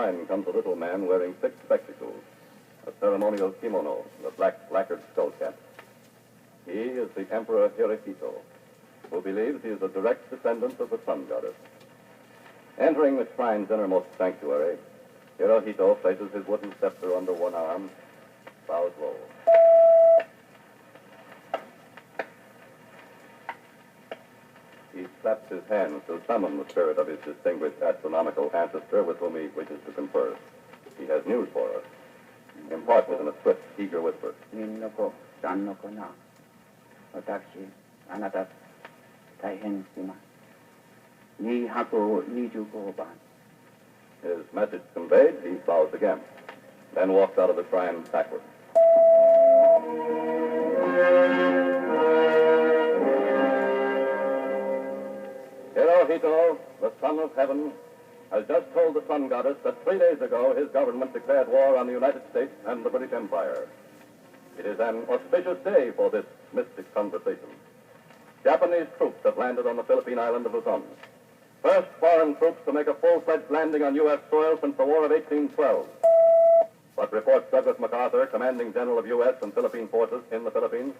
shrine comes a little man wearing thick spectacles, a ceremonial kimono, and a black lacquered skull cap. He is the Emperor Hirohito, who believes he is a direct descendant of the sun goddess. Entering the shrine's innermost sanctuary, Hirohito places his wooden scepter under one arm, bows low. He claps his hands to summon the spirit of his distinguished astronomical ancestor with whom he wishes to confer. He has news for us. Imparts it in a swift, eager whisper. His message conveyed, he bows again, then walks out of the shrine backward. Hirohito, the son of heaven, has just told the sun goddess that 3 days ago his government declared war on the United States and the British Empire. It is an auspicious day for this mystic conversation. Japanese troops have landed on the Philippine island of Luzon. First foreign troops to make a full-fledged landing on U.S. soil since the War of 1812. But reports Douglas MacArthur, commanding general of U.S. and Philippine forces in the Philippines.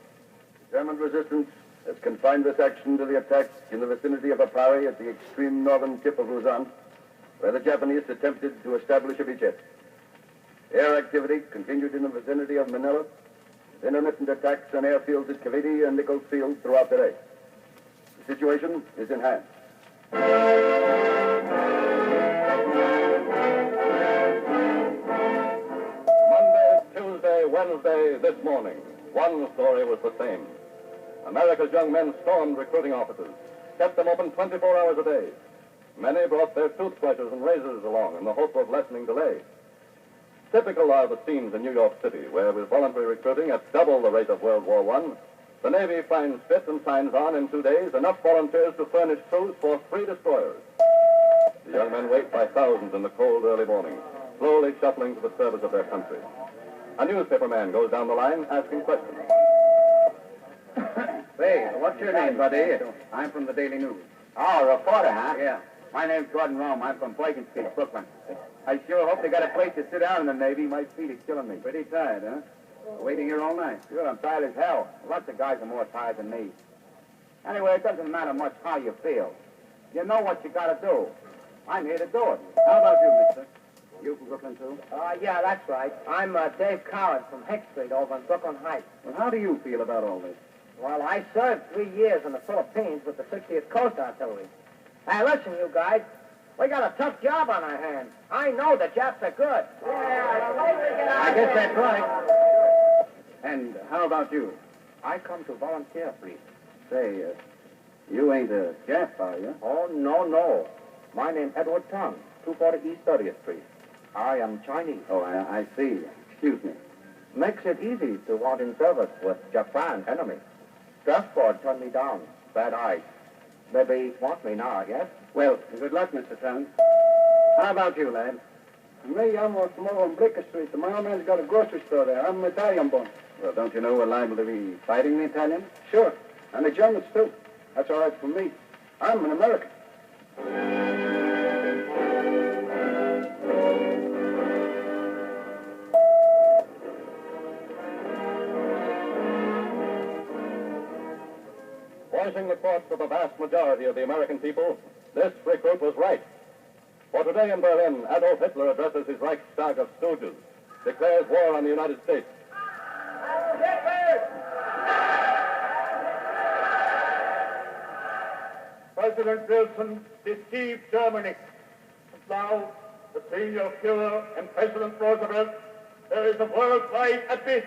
German resistance has confined this action to the attacks in the vicinity of Apari at the extreme northern tip of Luzon, where the Japanese attempted to establish a beachhead. Air activity continued in the vicinity of Manila, with intermittent attacks on airfields at Cavite and Nichols Field throughout the day. The situation is in hand. Monday, Tuesday, Wednesday, this morning, one story was the same. America's young men stormed recruiting offices, kept them open 24 hours a day. Many brought their toothbrushes and razors along in the hope of lessening delay. Typical are the scenes in New York City, where with voluntary recruiting at double the rate of World War I, the Navy finds fit and signs on in 2 days enough volunteers to furnish crews for 3 destroyers. The young men wait by thousands in the cold early morning, slowly shuffling to the service of their country. A newspaper man goes down the line asking questions. Say, what's your name, buddy? I'm from the Daily News. Oh, a reporter, huh? Yeah. My name's Gordon Rome. I'm from Bacon Street, Brooklyn. I sure hope they got a place to sit down in the Navy. My feet are killing me. Pretty tired, huh? Waiting here all night. Sure, I'm tired as hell. Lots of guys are more tired than me. Anyway, it doesn't matter much how you feel. You know what you got to do. I'm here to do it. How about you, mister? You from Brooklyn, too? Yeah, that's right. I'm Dave Coward from Heck Street over in Brooklyn Heights. Well, how do you feel about all this? Well, I served 3 years in the Philippines with the 60th Coast Artillery. Hey, listen, you guys. We got a tough job on our hands. I know the Japs are good. I guess that's right. And how about you? I come to volunteer, please. Say, you ain't a Jap, are you? Oh, no. My name's Edward Tong, 240 East 30th Street. I am Chinese. Oh, I see. Excuse me. Makes it easy to want in service with Japan enemy. Strasbourg turned me down. Bad eyes. Maybe want me now, I guess. Well, good luck, Mr. Tong. How about you, lad? Me, I'm from over on Bleecker Street. My old man's got a grocery store there. I'm an Italian born. Well, don't you know we're liable to be fighting the Italians? Sure. And the Germans, too. That's all right for me. I'm an American. Voicing the thoughts of the vast majority of the American people, this recruit was right. For today in Berlin, Adolf Hitler addresses his Reichstag of stooges, declares war on the United States. President Wilson deceived Germany. Now, the senior Führer and President Roosevelt, there is a worldwide abyss.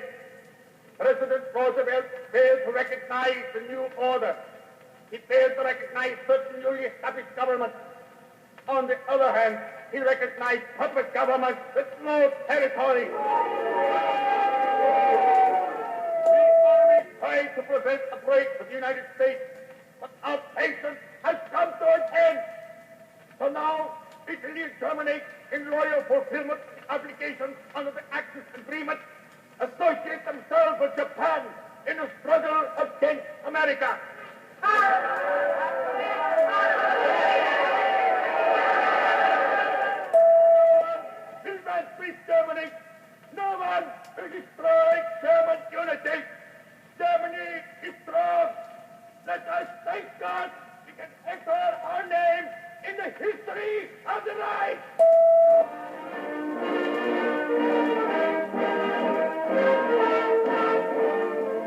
President Roosevelt failed to recognize the new order. He failed to recognize certain newly established governments. On the other hand, he recognized puppet governments with no territory. The army tried to prevent a break with the United States, but our patience has come to an end. So now, Italy and Germany, in loyal fulfillment of the obligations under the Axis Agreement, associate themselves with Japan in a struggle against America. to destroy German unity. Germany is strong. Let us thank God we can enter our name in the history of the Reich.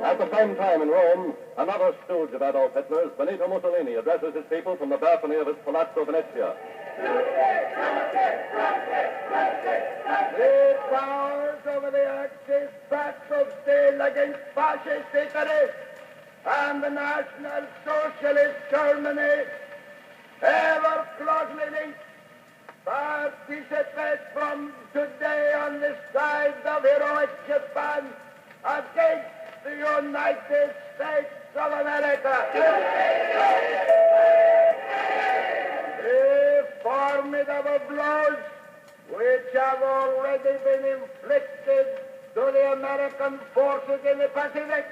At the same time in Rome, another stooge of Adolf Hitler's, Benito Mussolini, addresses his people from the balcony of his Palazzo Venezia. The powers over the Axis backs of steel against fascist Italy and the National Socialist Germany, ever closely linked, participate from today on the side of heroic Japan against the United States of America. The formidable blows which have already been inflicted to the American forces in the Pacific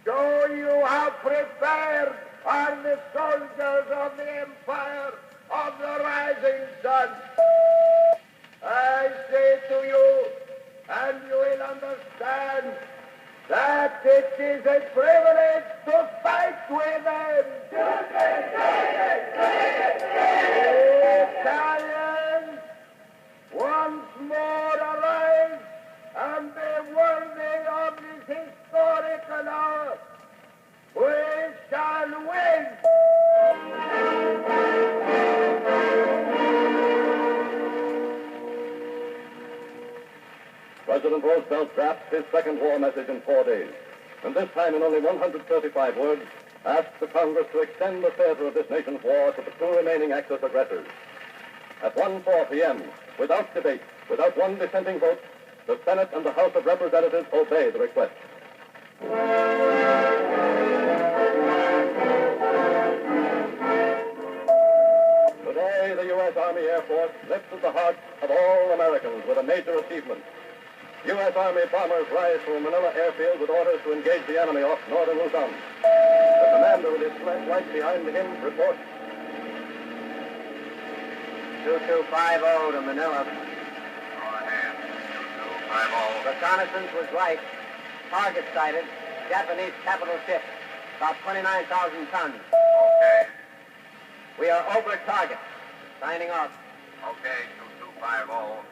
show you how prepared are the soldiers of the Empire of the Rising Sun. I say to you, and you will understand, that it is a privilege to fight with them. Italians, once more arise and be worthy of this historical hour. We shall win. President Roosevelt drafts his second war message in 4 days, and this time in only 135 words, asks the Congress to extend the theater of this nation's war to the two remaining Axis aggressors. At 1:04 p.m., without debate, without one dissenting vote, the Senate and the House of Representatives obey the request. Today, the U.S. Army Air Force lifted the hearts of all Americans with a major achievement. U.S. Army bombers rise from Manila airfield with orders to engage the enemy off northern Luzon. The commander with his flashlight behind him reports. 2250 to Manila. Go ahead. 2250. Reconnaissance was right. Target sighted. Japanese capital ship. About 29,000 tons. Okay. We are over target. Signing off. Okay, 2250.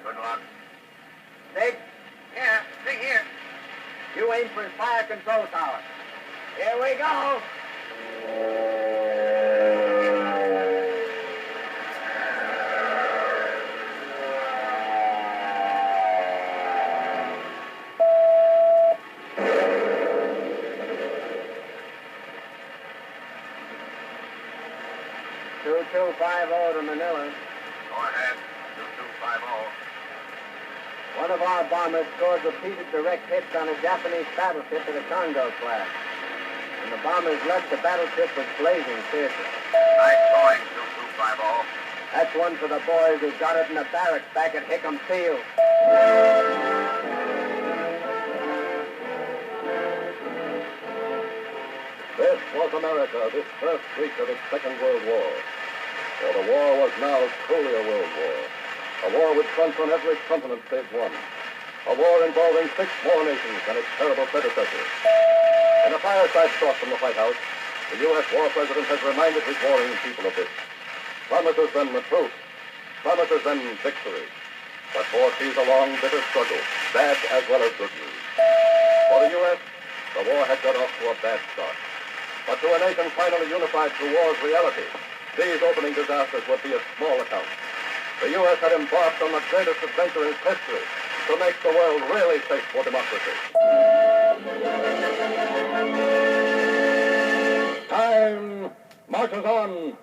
Good luck. Sig, Yeah, see here. you aim for his fire control tower. Here we go. to Manila. Go ahead. 2250. One of our bombers scored repeated direct hits on a Japanese battleship of the Congo class. When the bombers left, the battleship was blazing fiercely. Nice going, 2250. That's one for the boys who got it in the barracks back at Hickam Field. This was America, this first week of its Second World War. For the war was now truly a world war. A war with fronts on every continent save one. A war involving 6 more nations than its terrible predecessor. In a fireside talk from the White House, the U.S. war president has reminded his warring people of this. Promises them the truth. Promises them victory. But foresees a long, bitter struggle, bad as well as good news. For the U.S., the war had got off to a bad start. But to a nation finally unified through war's reality, these opening disasters would be of small account. The U.S. had embarked on the greatest adventure in its history to make the world really safe for democracy. Time marches on.